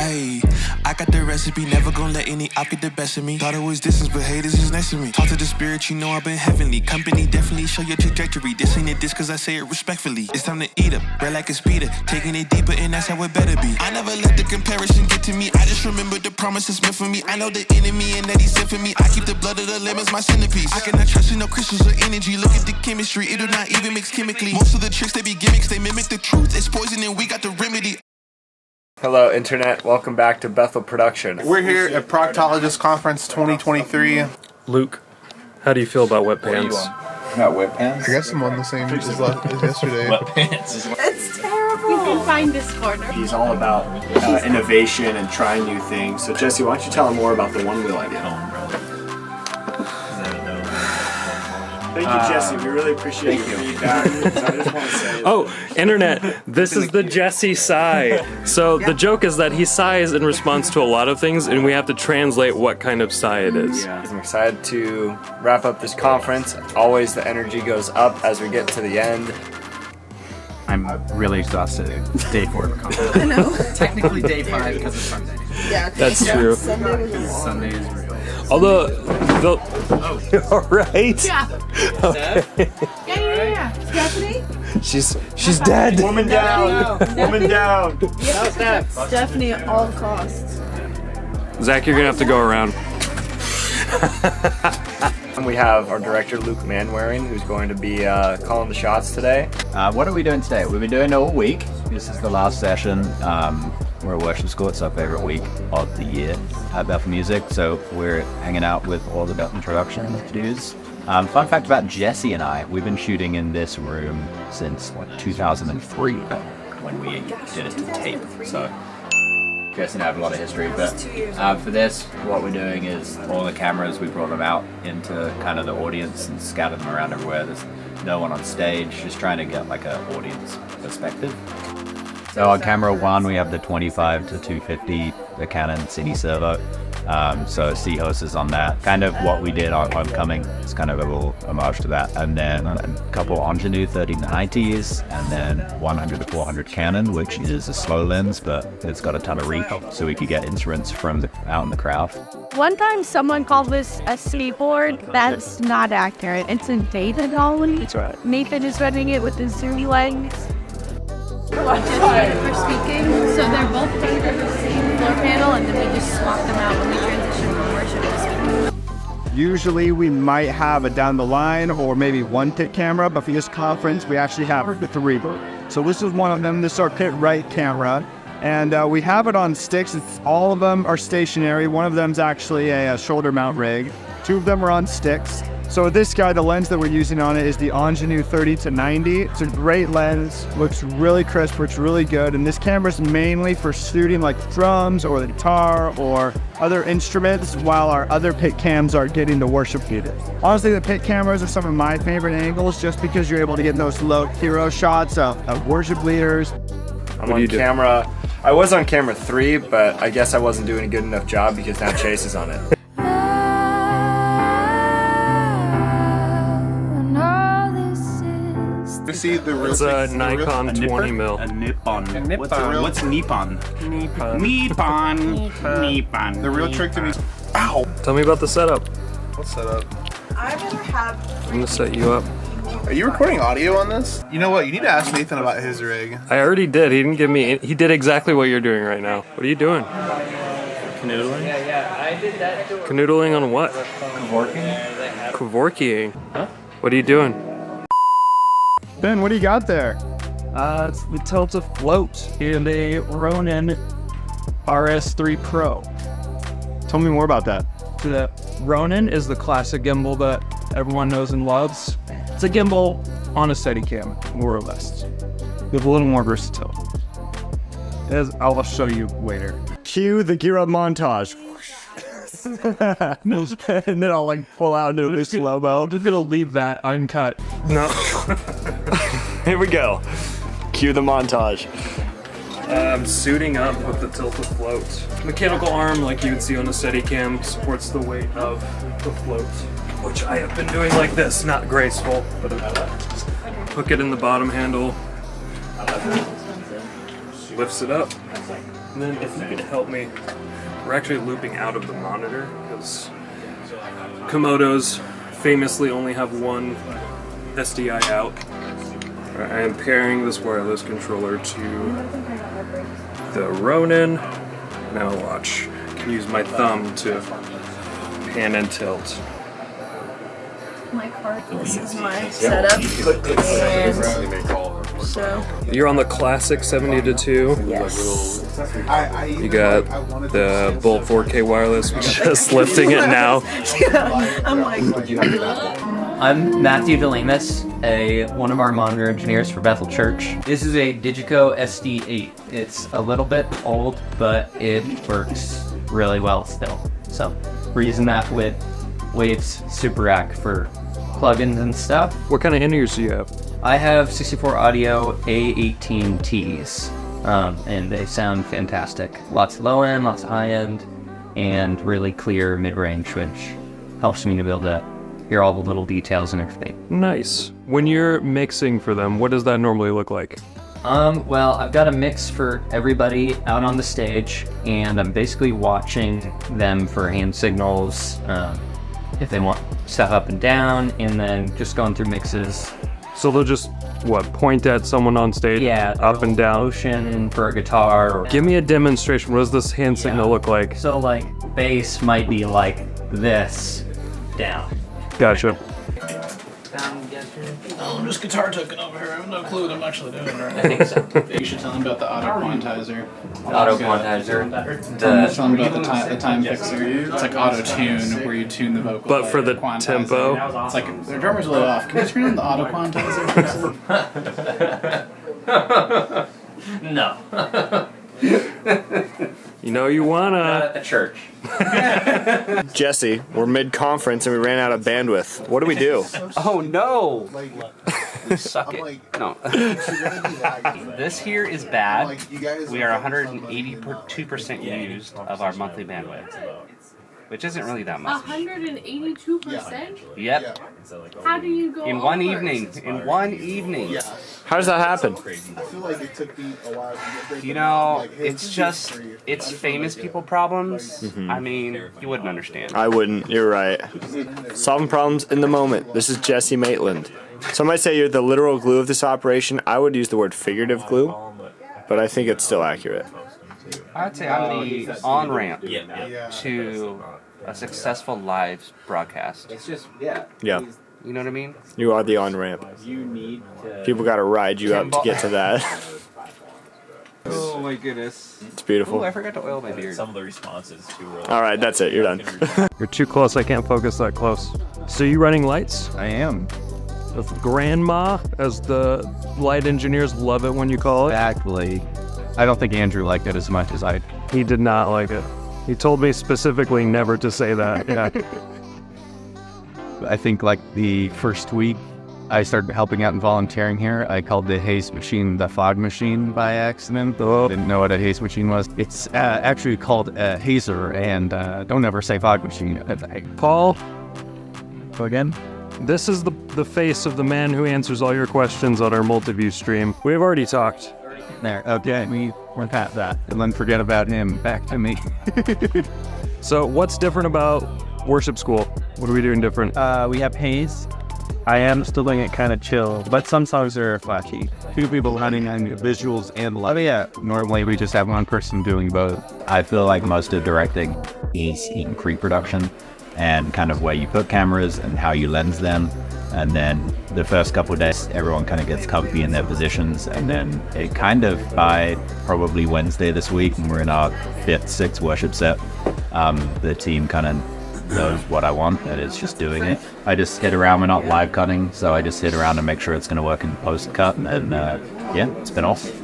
Ayy, I got the recipe, never gonna let any op get the best of me. Thought it was distance, but haters is next to me. Talk to the spirit, you know I've been heavenly. Company definitely show your trajectory. This ain't a diss cause I say it respectfully. It's time to eat up, red like a speeder. Taking it deeper and that's how it better be. I never let the comparison get to me. I just remember the promises meant for me. I know the enemy and that he's sent for me. I keep the blood of the lemons my centerpiece. I cannot trust in no crystals or energy. Look at the chemistry, it do not even mix chemically. Most of the tricks, they be gimmicks, they mimic the truth. It's poison and we got the remedy. Hello, Internet. Welcome back to Bethel Production. We're here at Proctologist Conference 2023. Luke, how do you feel about wet pants? Not wet pants? I guess I'm on the same as yesterday. Wet pants. It's terrible. We can find this corner. He's all about innovation and trying new things. So, Jesse, why don't you tell him more about the one wheel idea? Thank you, Jesse. We really appreciate your feedback. So I just want to say Internet, this is the Jesse sigh. So the joke is that he sighs in response to a lot of things, and we have to translate what kind of sigh it is. Yeah. I'm excited to wrap up this conference. Always the energy goes up as we get to the end. I'm really exhausted. Day 4 of the conference. I know. Technically day 5 because it's Sunday. Yeah, That's true. Sunday was long. Sunday is real. Although, all right. Yeah. Okay. Yeah. Stephanie? She's dead. Woman down. Woman down. Stephanie at all costs. Zach, you're gonna have to go around. And we have our director, Luke Manwaring, who's going to be calling the shots today. What are we doing today? We've been doing it all week. This is the last session. We're at worship school. It's our favorite week of the year at Bethel Music. So we're hanging out with all the Bethel introduction dudes. Fun fact about Jesse and I, we've been shooting in this room since 2003 when we did it to tape. So Jesse and I have a lot of history, but for this, what we're doing is all the cameras, we brought them out into kind of the audience and scattered them around everywhere. There's no one on stage, just trying to get like an audience perspective. So on camera 1, we have the 25 to 250, the Canon Cine Servo. So C-Host is on that. Kind of what we did on Homecoming. It's kind of a little homage to that. And then a couple Ingenue 30-90s, and then 100 to 400 Canon, which is a slow lens, but it's got a ton of reach, so we could get instruments from out in the crowd. One time someone called this a sleepboard. That's not accurate. It's a data dolly. That's right. Nathan is running it with the zoom lens. For speaking, so they're both painted the same floor panel, and then we just swap them out when we transition from worship to speaking. Usually we might have a down the line or maybe one pit camera, but for this conference we actually have 3. So this is one of them. This is our pit right camera, and we have it on sticks. All of them are stationary. One of them is actually a shoulder mount rig. 2 of them are on sticks. So this guy, the lens that we're using on it is the Ingenue 30-90. It's a great lens, looks really crisp, works really good. And this camera is mainly for shooting like drums or the guitar or other instruments, while our other pit cams are getting the worship feed. Honestly, the pit cameras are some of my favorite angles just because you're able to get those low hero shots of worship leaders. I'm on camera. I was on camera 3, but I guess I wasn't doing a good enough job because now Chase is on it. See the real It's a Nikon 20mm. A Nippon. What's Nippon? Nippon. The real trick to me. Ow! Tell me about the setup. What setup? I'm gonna set you up. Are you recording audio on this? You know what? You need to ask Nathan about his rig. I already did. He didn't give me. He did exactly what you're doing right now. What are you doing? Canoodling? Yeah, I did that. Canoodling on what? Kevorkying. Huh? What are you doing? Ben, what do you got there? We tilt a float in a Ronin RS3 Pro. Tell me more about that. The Ronin is the classic gimbal that everyone knows and loves. It's a gimbal on a Steadicam, more or less, with a little more versatility. As I'll show you later. Cue the gear up montage. And then I'll like pull out into a slow-mo. I'm just gonna leave that uncut. No. Here we go. Cue the montage. I'm suiting up with the tilt-a-float. Mechanical arm, like you would see on a Steadicam, supports the weight of the float, which I have been doing like this, not graceful, but just hook it in the bottom handle. lifts it up. And then if you could help me, we're actually looping out of the monitor because Komodos famously only have one SDI out. I am pairing this wireless controller to the Ronin. Now watch. I can use my thumb to pan and tilt. This is my setup. And so You're on the classic 70-2. yes. You got the Bolt 4K wireless, just lifting it now. I'm like, I'm Matthew DeLemus, one of our monitor engineers for Bethel Church. This is a Digico SD8. It's a little bit old, but it works really well still. So we're using that with Wave's Super Rack for plugins and stuff. What kind of in-ears do you have? I have 64 Audio A18Ts, and they sound fantastic. Lots of low end, lots of high end, and really clear mid-range, which helps me to be able to hear all the little details and everything. Nice. When you're mixing for them, what does that normally look like? Well, I've got a mix for everybody out on the stage, and I'm basically watching them for hand signals, if they want stuff up and down, and then just going through mixes. So they'll just, point at someone on stage? Yeah. Up and down? Motion for a guitar. Or, Give me a demonstration. What does this hand signal look like? So, like, bass might be like this, down. Gotcha. Oh, I'm just guitar token over here. I have no clue what I'm actually doing right now. I think so. You should tell him about the auto quantizer. Auto quantizer. Tell him about the time fixer. It's like auto tune where you tune the vocal. But for the quantizer. tempo? It's like the drummer's really off. Can you turn on the auto quantizer? No. You know you wanna. At the church. Jesse, we're mid-conference and we ran out of bandwidth. What do we do? Oh no! Suck it. No. This here is bad. We are 182% used of our monthly bandwidth, which isn't really that much. 182%? Yep. How do you go In one evening. In one evening. How does that happen? I feel like it took me a while to get there. You know, it's famous people problems. I mean, you wouldn't understand. I wouldn't. You're right. Solving problems in the moment. This is Jesse Maitland. Some might say you're the literal glue of this operation. I would use the word figurative glue, but I think it's still accurate. I'd say I'm the on-ramp to a successful live broadcast. It's just, Yeah. You know what I mean? You are the on-ramp. People gotta ride you up to get to that. Oh my goodness. It's beautiful. Oh, I forgot to oil my beard. Some of the responses too were All right, that's it. You're done. You're too close. I can't focus that close. So you running lights? I am. With grandma, as the light engineers love it when you call it. Exactly. I don't think Andrew liked it as much as I. He did not like it. He told me specifically never to say that. Yeah. I think like the first week I started helping out and volunteering here, I called the haze machine the fog machine by accident. I didn't know what a haze machine was. It's actually called a hazer, and don't ever say fog machine. Paul? Go again? This is the face of the man who answers all your questions on our multi-view stream. We've already talked. There, okay, we went past that. And then forget about him, back to me. So what's different about worship school? What are we doing different? We have haze. I am still doing it kind of chill, but some songs are flashy. Two people running on visuals and live. Oh yeah, normally we just have one person doing both. I feel like most of directing is in pre-production and kind of where you put cameras and how you lens them. And then the first couple of days, everyone kind of gets comfy in their positions. And then it kind of, by probably Wednesday this week, and we're in our 5th, 6th worship set, the team kind of knows what I want, and it's just doing it. I just hit around, we're not live cutting, so I just hit around and make sure it's going to work in post-cut. And yeah, it's been awesome.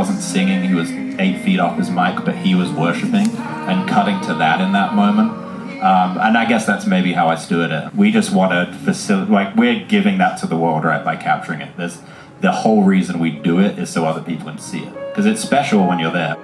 wasn't singing, he was 8 feet off his mic, but he was worshiping, and cutting to that in that moment. And I guess that's maybe how I steward it. We just want to facilitate, like, we're giving that to the world, right, by capturing it. The whole reason we do it is so other people can see it, because it's special when you're there.